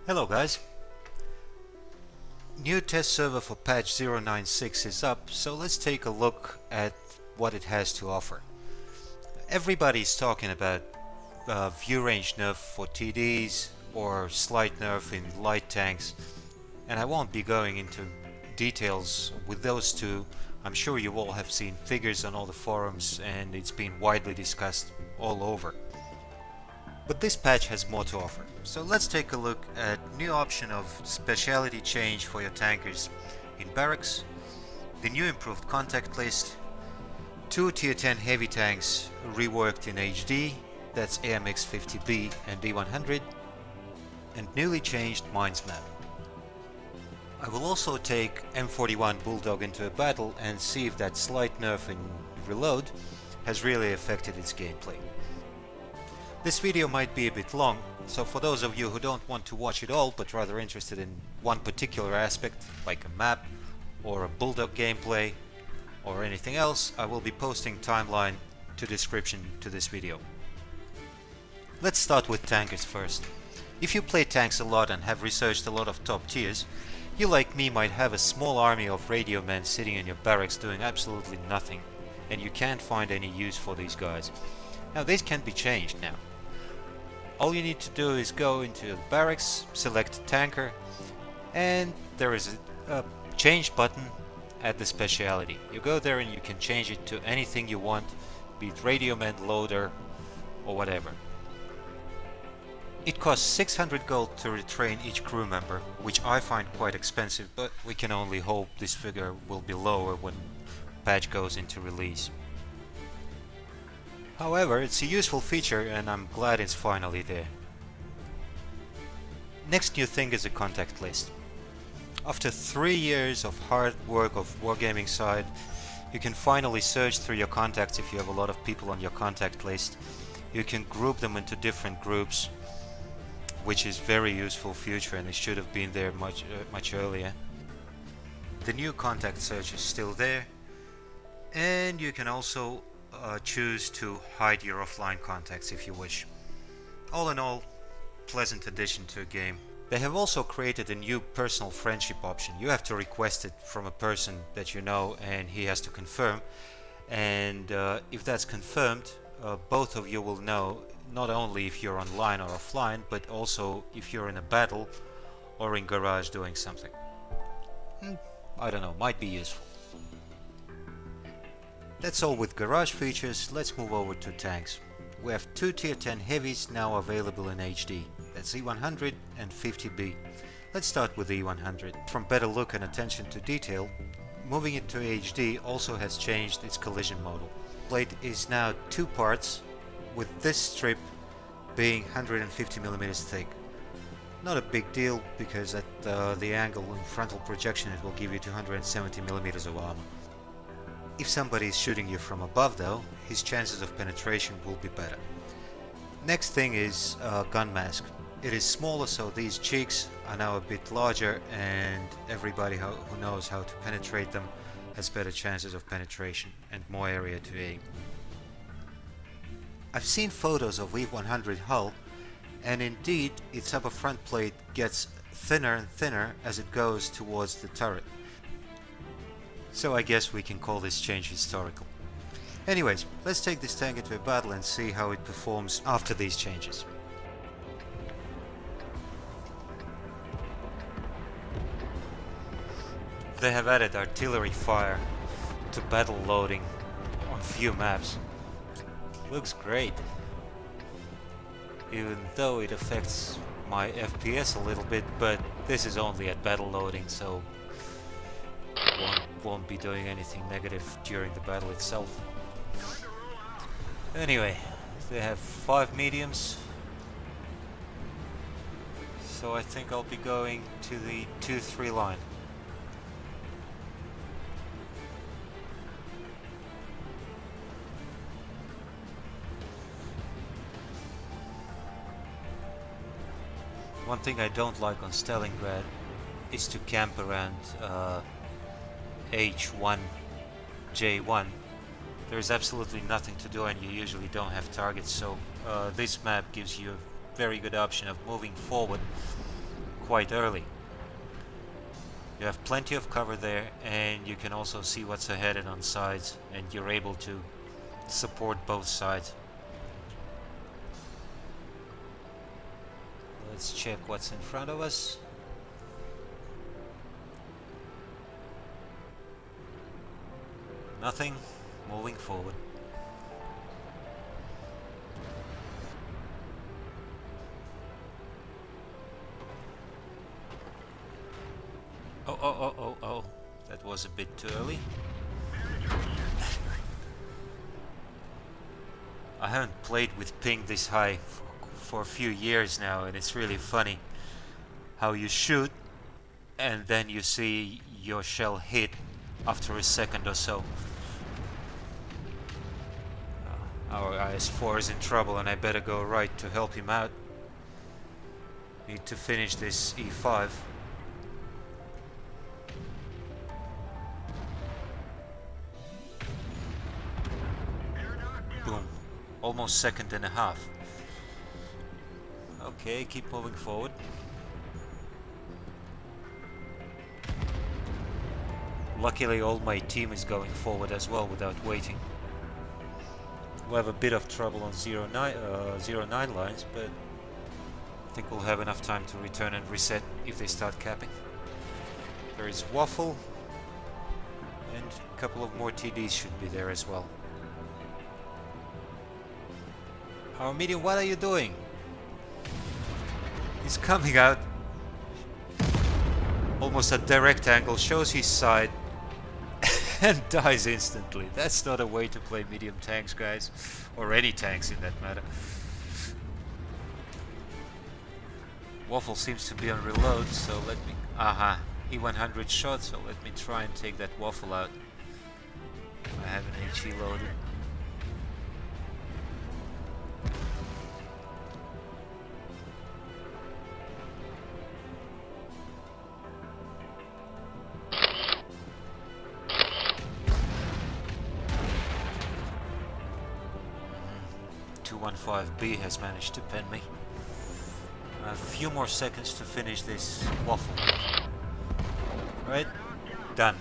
Hello guys. New test server for patch 096 is up, so let's take a look at what it has to offer. Everybody's talking about view range nerf for TDs or slight nerf in light tanks, and I won't be going into details with those two. I'm sure you all have seen figures on all the forums and it's been widely discussed all over. But this patch has more to offer. So let's take a look at new option of speciality change for your tankers in barracks, the new improved contact list, 2 tier 10 heavy tanks reworked in HD, that's AMX 50B and E100, and newly changed mines map. I will also take M41 Bulldog into a battle and see if that slight nerf in reload has really affected its gameplay. This video might be a bit long, so for those of you who don't want to watch it all but rather interested in one particular aspect, like a map or a Bulldog gameplay or anything else, I will be posting timeline to description to this video. Let's start with tankers first. If you play tanks a lot and have researched a lot of top tiers, you like me might have a small army of radio men sitting in your barracks doing absolutely nothing, and you can't find any use for these guys. Now this can be changed now. All you need to do is go into the barracks, select tanker, and there is a change button at the speciality. You go there and you can change it to anything you want, be it radio man, loader, or whatever. It costs 600 gold to retrain each crew member, which I find quite expensive, but we can only hope this figure will be lower when patch goes into release. However, it's a useful feature and I'm glad it's finally there. Next new thing is a contact list. After 3 years of hard work of Wargaming side, you can finally search through your contacts if you have a lot of people on your contact list. You can group them into different groups, which is very useful feature and it should have been there much earlier. The new contact search is still there, and you can also choose to hide your offline contacts if you wish. All in all, pleasant addition to a game. They have also created a new personal friendship option. You have to request it from a person that you know and he has to confirm, and if that's confirmed, both of you will know not only if you're online or offline, but also if you're in a battle or in garage doing something. I don't know, might be useful. That's all with garage features. Let's move over to tanks. We have 2 tier 10 heavies now available in HD. That's E100 and 50B. Let's start with E100. From better look and attention to detail, moving it to HD also has changed its collision model. Plate is now 2 parts, with this strip being 150mm thick. Not a big deal because at the angle and frontal projection it will give you 270mm of armor. If somebody is shooting you from above though, his chances of penetration will be better. Next thing is gun mask. It is smaller, so these cheeks are now a bit larger, and everybody who knows how to penetrate them has better chances of penetration and more area to aim. I've seen photos of E100 hull, and indeed its upper front plate gets thinner and thinner as it goes towards the turret. So I guess we can call this change historical. Anyways, let's take this tank into a battle and see how it performs after these changes. They have added artillery fire to battle loading on few maps. Looks great. Even though it affects my FPS a little bit, but this is only at battle loading, so won't be doing anything negative during the battle itself. Anyway, they have 5 mediums, so I think I'll be going to the 2-3 line. One thing I don't like on Stalingrad is to camp around H1, J1. There is absolutely nothing to do and you usually don't have targets, so this map gives you a very good option of moving forward quite early. You have plenty of cover there, and you can also see what's ahead and on sides, and you're able to support both sides. Let's check what's in front of us. Nothing. Moving forward. Oh. That was a bit too early. I haven't played with ping this high for a few years now, and it's really funny how you shoot and then you see your shell hit after a second or so. Our IS-4 is in trouble, and I better go right to help him out. Need to finish this E5. Boom. Almost second and a half. Okay, keep moving forward. Luckily all my team is going forward as well without waiting. We'll have a bit of trouble on 09 lines, but I think we'll have enough time to return and reset if they start capping. There is Waffle, and a couple of more TDs should be there as well. Our medium, what are you doing? He's coming out almost at direct angle, shows his side, and dies instantly. That's not a way to play medium tanks, guys, or any tanks in that matter. Waffle seems to be on reload, so let me... Aha, E100 shot, so let me try and take that Waffle out. I have an HE loaded. B has managed to pen me. A few more seconds to finish this Waffle. Right? Done.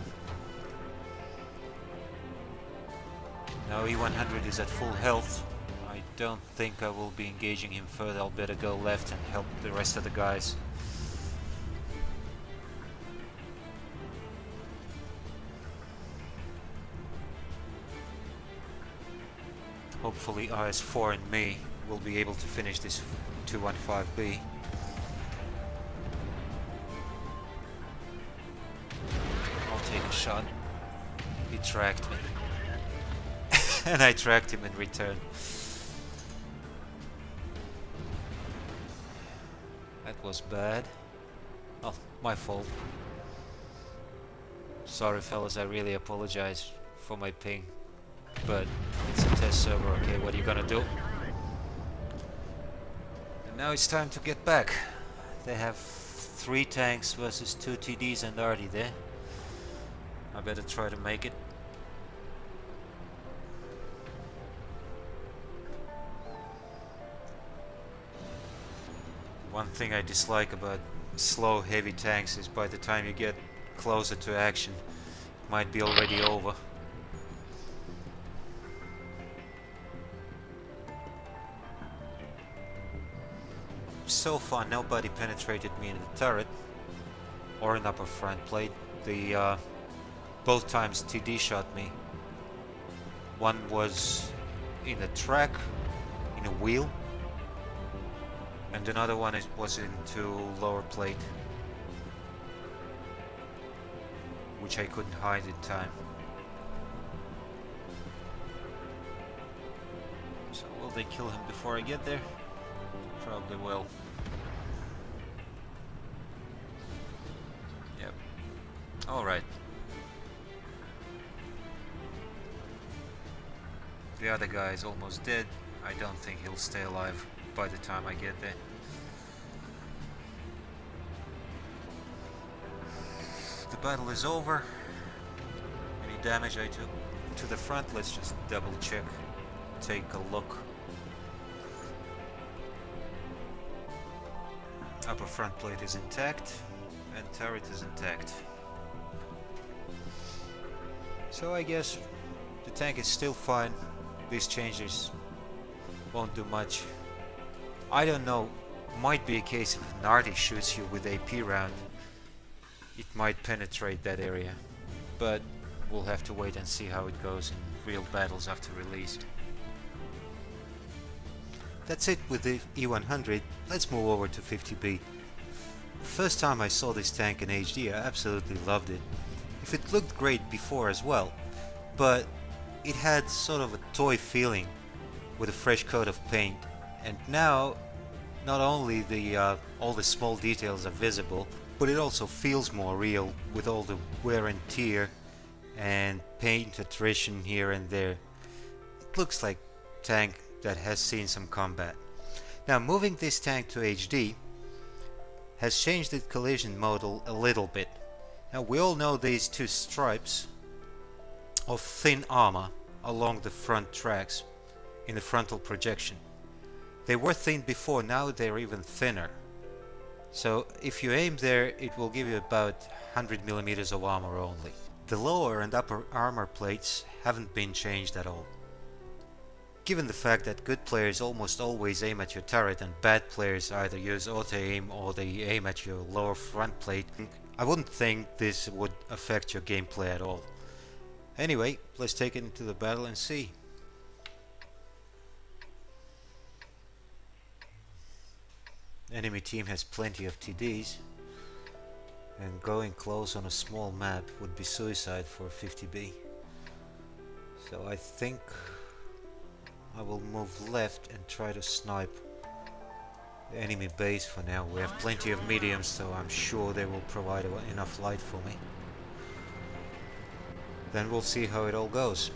Now E100 is at full health. I don't think I will be engaging him further. I'll better go left and help the rest of the guys. Hopefully IS-4 and me will be able to finish this 215B. I'll take a shot. He tracked me. And I tracked him in return. That was bad. Oh, my fault. Sorry fellas, I really apologize for my ping. But it's a test server, okay, what are you gonna do? And now it's time to get back. They have 3 tanks versus 2 TDs and Arty there. I better try to make it. One thing I dislike about slow, heavy tanks is by the time you get closer to action, it might be already over. So far nobody penetrated me in the turret or in upper front plate. Both times TD shot me. One was in a track, in a wheel, and another one was into lower plate, which I couldn't hide in time. So will they kill him before I get there? Probably will. Yep. Alright. The other guy is almost dead. I don't think he'll stay alive by the time I get there. The battle is over. Any damage I took to the front? Let's just double check. Take a look. Upper front plate is intact and turret is intact. So I guess the tank is still fine. These changes won't do much. I don't know, might be a case if Nardi shoots you with AP round, it might penetrate that area, but we'll have to wait and see how it goes in real battles after release. That's it with the E100. Let's move over to 50B. First time I saw this tank in HD, I absolutely loved it. If it looked great before as well, but it had sort of a toy feeling with a fresh coat of paint, and now not only all the small details are visible, but it also feels more real with all the wear and tear and paint attrition here and there. It looks like a tank that has seen some combat. Now moving this tank to HD has changed the collision model a little bit. Now we all know these two stripes of thin armor along the front tracks in the frontal projection. They were thin before, now they're even thinner. So if you aim there, it will give you about 100 millimeters of armor only. The lower and upper armor plates haven't been changed at all. Given the fact that good players almost always aim at your turret and bad players either use auto-aim or they aim at your lower front plate, I wouldn't think this would affect your gameplay at all. Anyway, let's take it into the battle and see. Enemy team has plenty of TDs, and going close on a small map would be suicide for 50B. So I think I will move left and try to snipe the enemy base for now. We have plenty of mediums, so I'm sure they will provide enough light for me. Then we'll see how it all goes.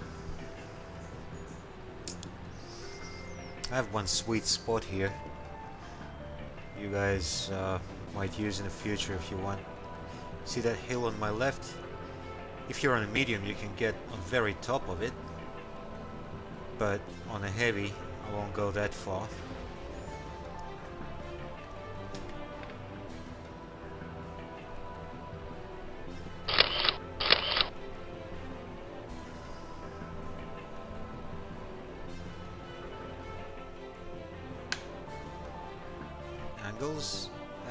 I have one sweet spot here you guys might use in the future if you want. See that hill on my left? If you're on a medium you can get on the very top of it, but on a heavy I won't go that far.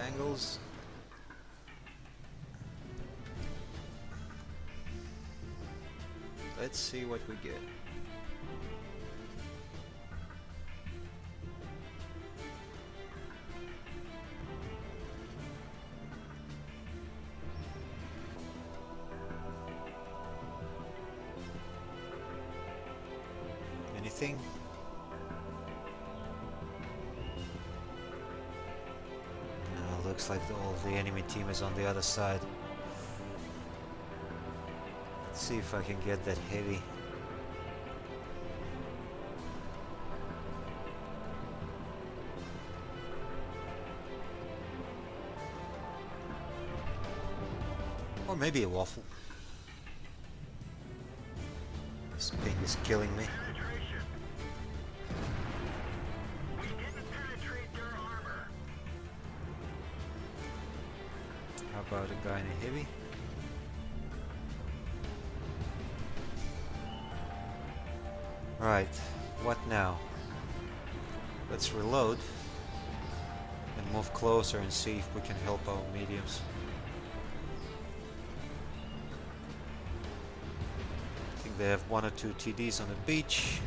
Angles. Let's see what we get. Anything? Looks like all the enemy team is on the other side. Let's see if I can get that heavy. Or maybe a waffle. This ping is killing me. How about a guy in a heavy? Right, what now? Let's reload and move closer and see if we can help our mediums. I think they have 1 or 2 TDs on the beach,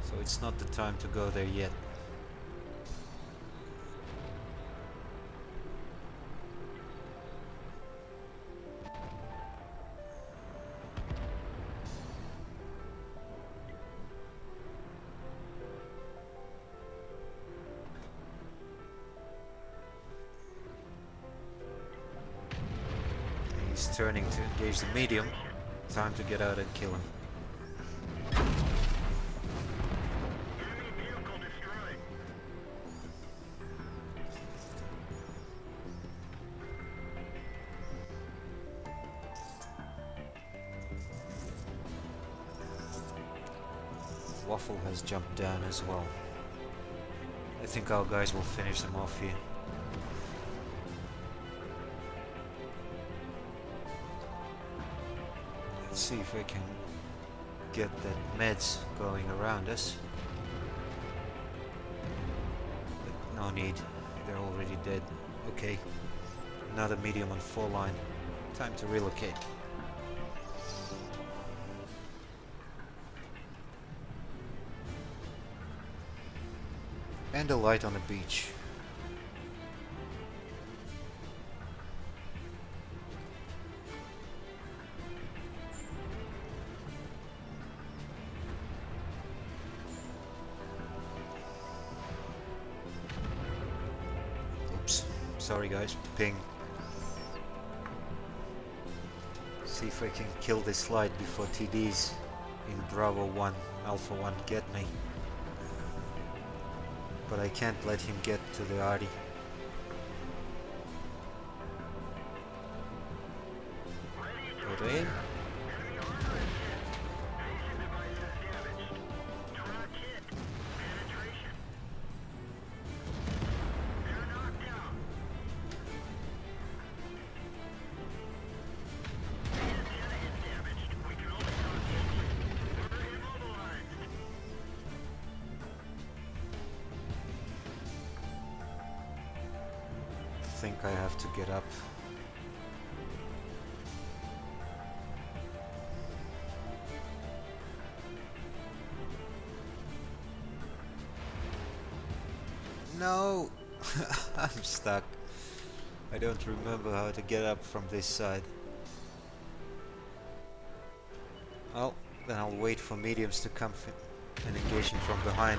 so it's not the time to go there yet. He's turning to engage the medium. Time to get out and kill him. Waffle has jumped down as well. I think our guys will finish them off here. Let's see if I can get that meds going around us. But no need, they're already dead. Okay, another medium on 4 line. Time to relocate. And a light on the beach. Oops, sorry guys, ping. See if I can kill this light before TDs in Bravo 1, Alpha 1 get me. But I can't let him get to the Arty. Go to him. I think I have to get up. No! I'm stuck. I don't remember how to get up from this side. Well, then I'll wait for mediums to come and engage him from behind.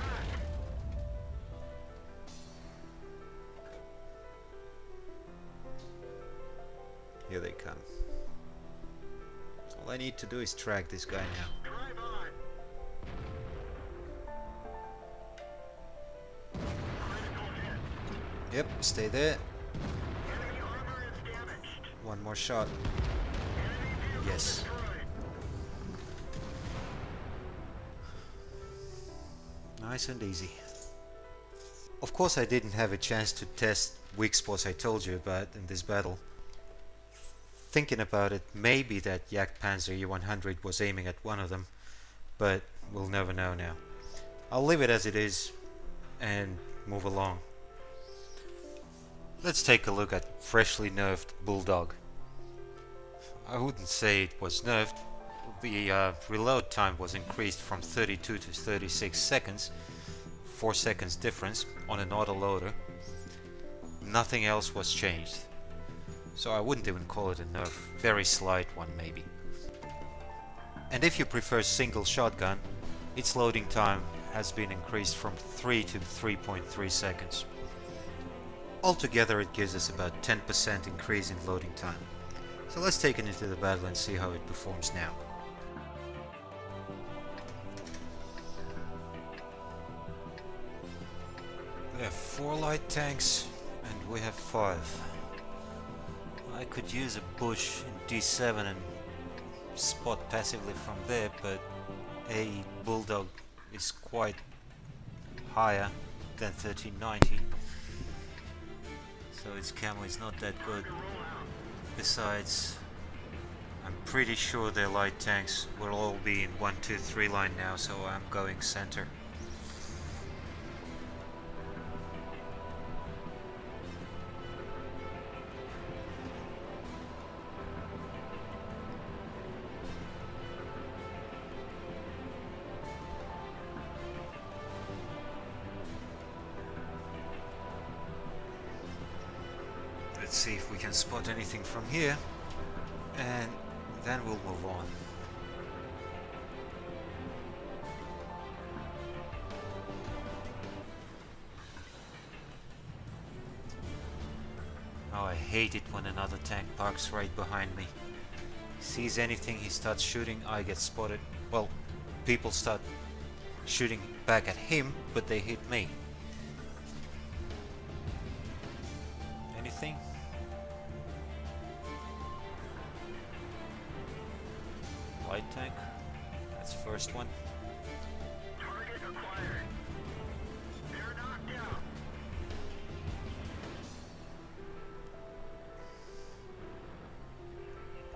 Here they come. All I need to do is track this guy now. Yep, stay there. One more shot. Yes. Nice and easy. Of course I didn't have a chance to test weak spots I told you about in this battle. Thinking about it, maybe that Jagdpanzer E100 was aiming at one of them, but we'll never know now. I'll leave it as it is and move along. Let's take a look at freshly nerfed Bulldog. I wouldn't say it was nerfed. The reload time was increased from 32 to 36 seconds, 4 seconds difference on an autoloader. Nothing else was changed. So I wouldn't even call it a nerf, very slight one maybe. And if you prefer single shotgun, its loading time has been increased from 3 to 3.3 seconds. Altogether it gives us about 10% increase in loading time. So let's take it into the battle and see how it performs now. We have 4 light tanks and we have 5. I could use a bush in D7 and spot passively from there, but a Bulldog is quite higher than 1390, so its camo is not that good. Besides, I'm pretty sure their light tanks will all be in 1, 2, 3 line now, so I'm going center. Let's see if we can spot anything from here, and then we'll move on. Oh, I hate it when another tank parks right behind me. Sees anything, he starts shooting, I get spotted. Well, people start shooting back at him, but they hit me. Anything? Light tank. That's first one. Target acquired. They're knocked down.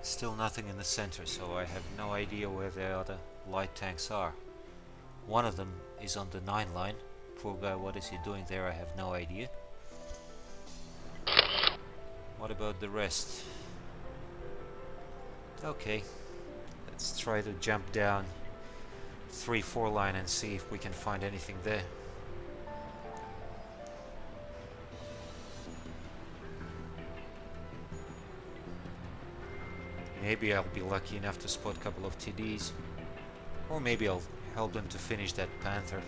Still nothing in the center, so I have no idea where the other light tanks are. One of them is on the 9 line. Poor guy, what is he doing there? I have no idea. What about the rest? Okay, let's try to jump down 3-4 line and see if we can find anything there. Maybe I'll be lucky enough to spot a couple of TDs, or maybe I'll help them to finish that Panther.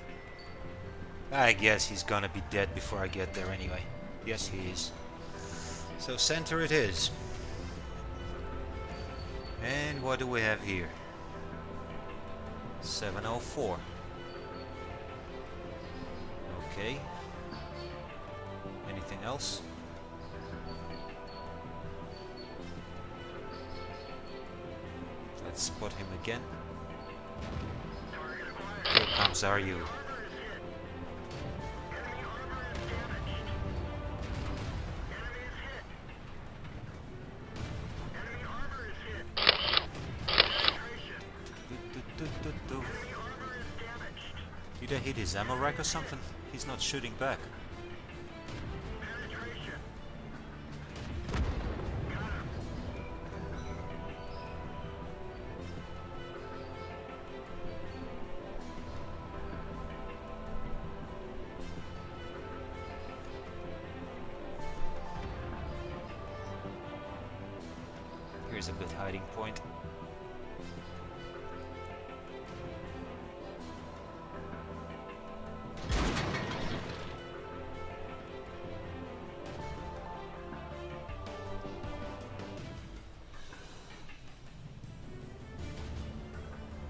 I guess he's gonna be dead before I get there anyway. Yes, he is. So center it is. And what do we have here? 704. Okay. Anything else? Let's spot him again. Here comes RU. Did I hit his ammo rack or something? He's not shooting back. Here's a good hiding point.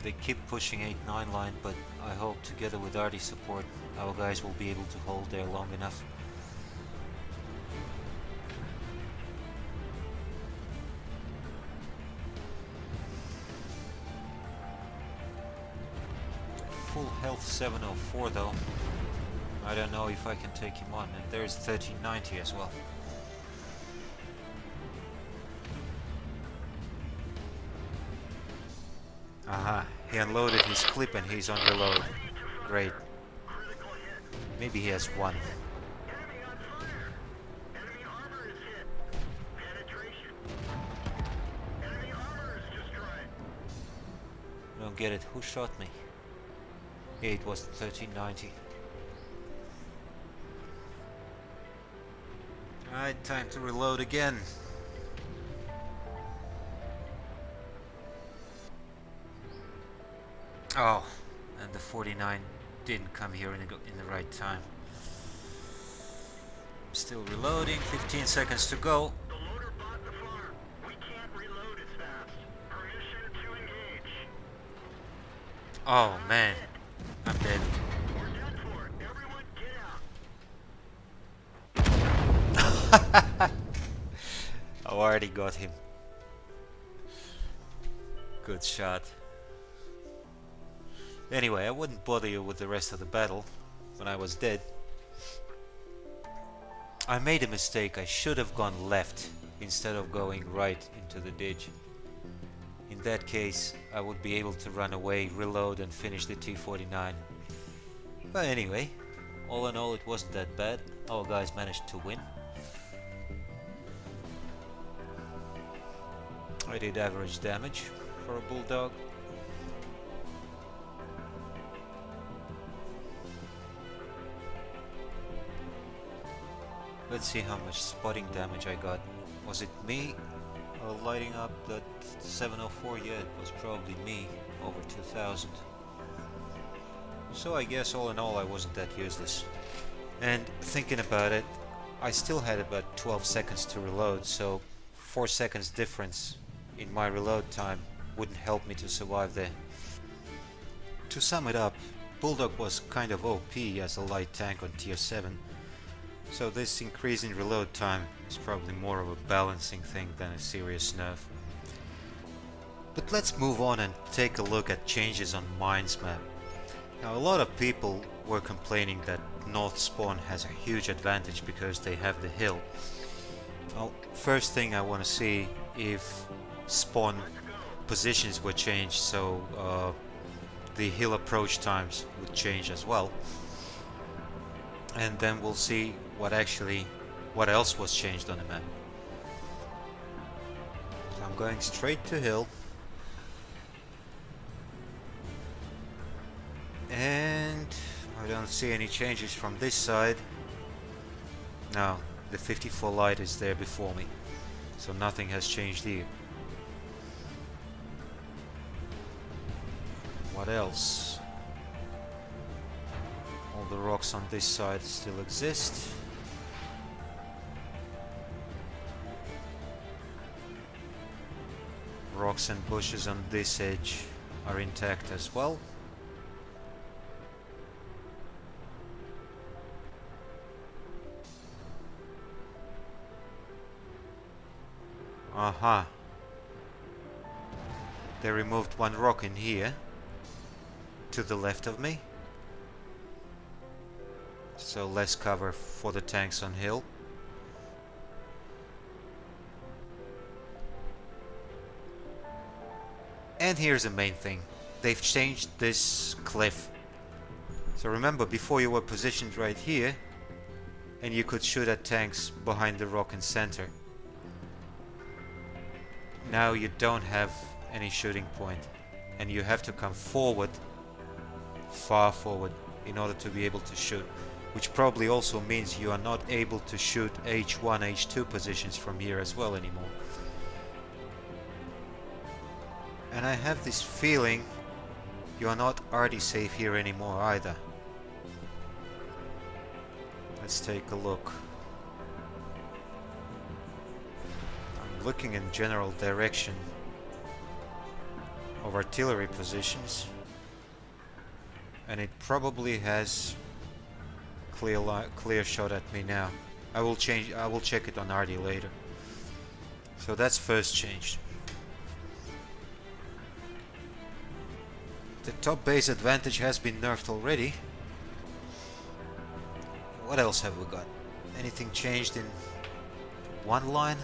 They keep pushing 8-9 line, but I hope together with RD support our guys will be able to hold there long enough. Full health 704 though. I don't know if I can take him on, and there's 1390 as well. Aha, he unloaded his clip and he's on reload. Great. Maybe he has one. I don't get it. Who shot me? Yeah, it was 1390. Alright, time to reload again. Oh, and the 49 didn't come here in the right time. I'm still reloading, 15 seconds to go. The loader bought the farm. We can't reload as fast. Permission to engage. Oh man, I'm dead. We're done for. Everyone get out. I already got him. Good shot. Anyway, I wouldn't bother you with the rest of the battle when I was dead. I made a mistake. I should have gone left instead of going right into the ditch. In that case, I would be able to run away, reload and finish the T-49. But anyway, all in all it wasn't that bad. Our guys managed to win. I did average damage for a Bulldog. Let's see how much spotting damage I got. Was it me lighting up that 704? Yeah, it was probably me, over 2000. So I guess all in all I wasn't that useless. And thinking about it, I still had about 12 seconds to reload, so 4 seconds difference in my reload time wouldn't help me to survive there. To sum it up, Bulldog was kind of OP as a light tank on tier 7. So this increase in reload time is probably more of a balancing thing than a serious nerf. But let's move on and take a look at changes on Mines map. Now a lot of people were complaining that North Spawn has a huge advantage because they have the hill. Well, first thing I want to see if spawn positions were changed, so the hill approach times would change as well. And then we'll see what else was changed on the map. So I'm going straight to hill. And I don't see any changes from this side. No, the 54 light is there before me, so nothing has changed here. What else? All the rocks on this side still exist. Rocks and bushes on this edge are intact as well. Aha. They removed one rock in here to the left of me, so less cover for the tanks on hill. And here's the main thing. They've changed this cliff. So remember, before you were positioned right here and you could shoot at tanks behind the rock in center. Now you don't have any shooting point, and you have to come forward, far forward, in order to be able to shoot, which probably also means you are not able to shoot H1, H2 positions from here as well anymore. And I have this feeling you are not RD safe here anymore either. Let's take a look. I'm looking in general direction of artillery positions, and it probably has clear shot at me now. I will check it on RD later. So that's first change. The top base advantage has been nerfed already. What else have we got? Anything changed in one line?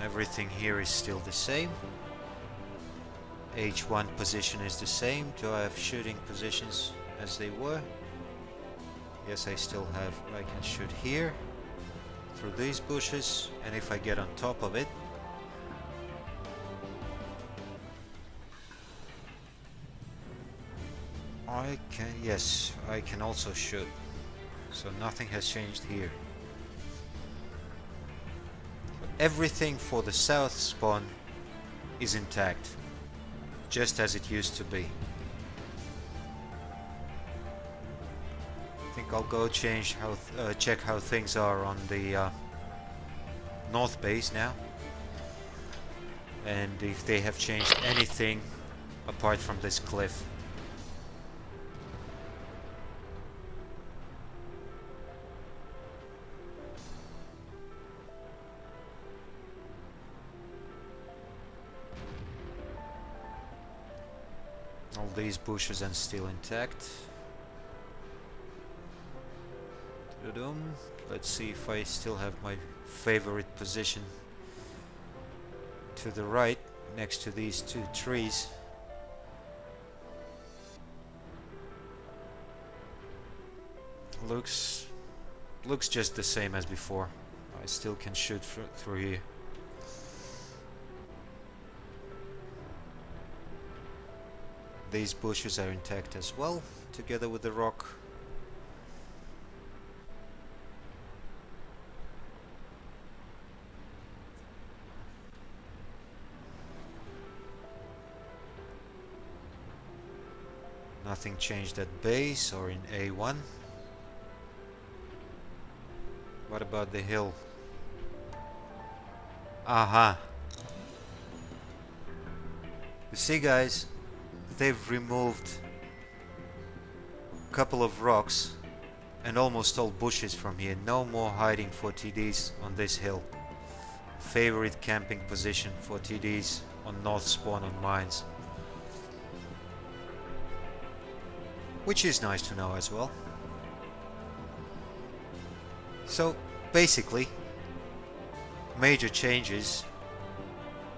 Everything here is still the same. H1 position is the same. Do I have shooting positions as they were? Yes, I still have. I can shoot here through these bushes, and if I get on top of it, I can also shoot. So nothing has changed here. Everything for the south spawn is intact, just as it used to be. I think I'll go check how things are on the north base now, and if they have changed anything apart from this cliff. All these bushes are still intact. Let's see if I still have my favorite position to the right, next to these two trees. Looks just the same as before. I still can shoot through here. These bushes are intact as well, together with the rock. Nothing changed at base or in A1. What about the hill? Aha! You see, guys, they've removed a couple of rocks and almost all bushes from here. No more hiding for TDs on this hill. Favorite camping position for TDs on north spawn on mines. Which is nice to know as well. So basically, major changes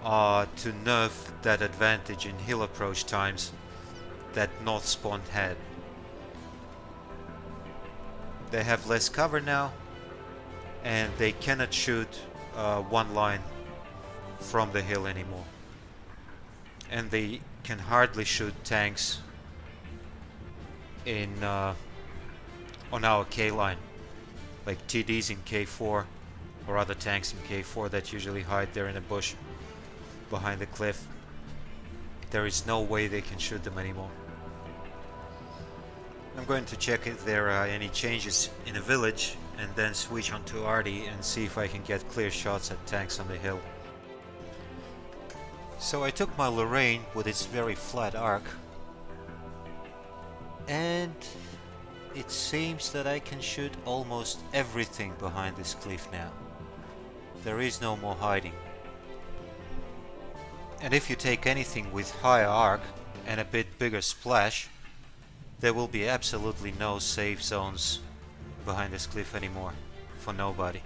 are to nerf that advantage in hill approach times that North spawn had. They have less cover now, and they cannot shoot one line from the hill anymore. And they can hardly shoot tanks in on our K line, like TDs in K4 or other tanks in K4 that usually hide there in a bush behind the cliff. There is no way they can shoot them anymore. I'm going to check if there are any changes in a village and then switch on to Arty and see if I can get clear shots at tanks on the hill. So I took my Lorraine with its very flat arc, and it seems that I can shoot almost everything behind this cliff now. There is no more hiding. And if you take anything with higher arc and a bit bigger splash, there will be absolutely no safe zones behind this cliff anymore for nobody.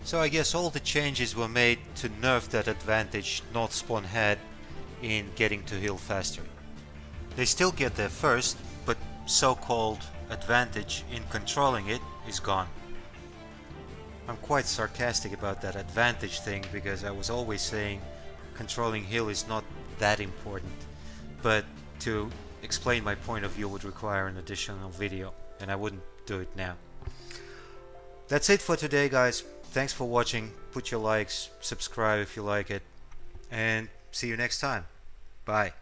So I guess all the changes were made to nerf that advantage North spawn had in getting to hill faster. They still get there first, but so-called advantage in controlling it is gone. I'm quite sarcastic about that advantage thing because I was always saying controlling hill is not that important, but to explain my point of view would require an additional video, and I wouldn't do it now. That's it for today, guys. Thanks for watching. Put your likes, subscribe if you like it, and see you next time. Bye.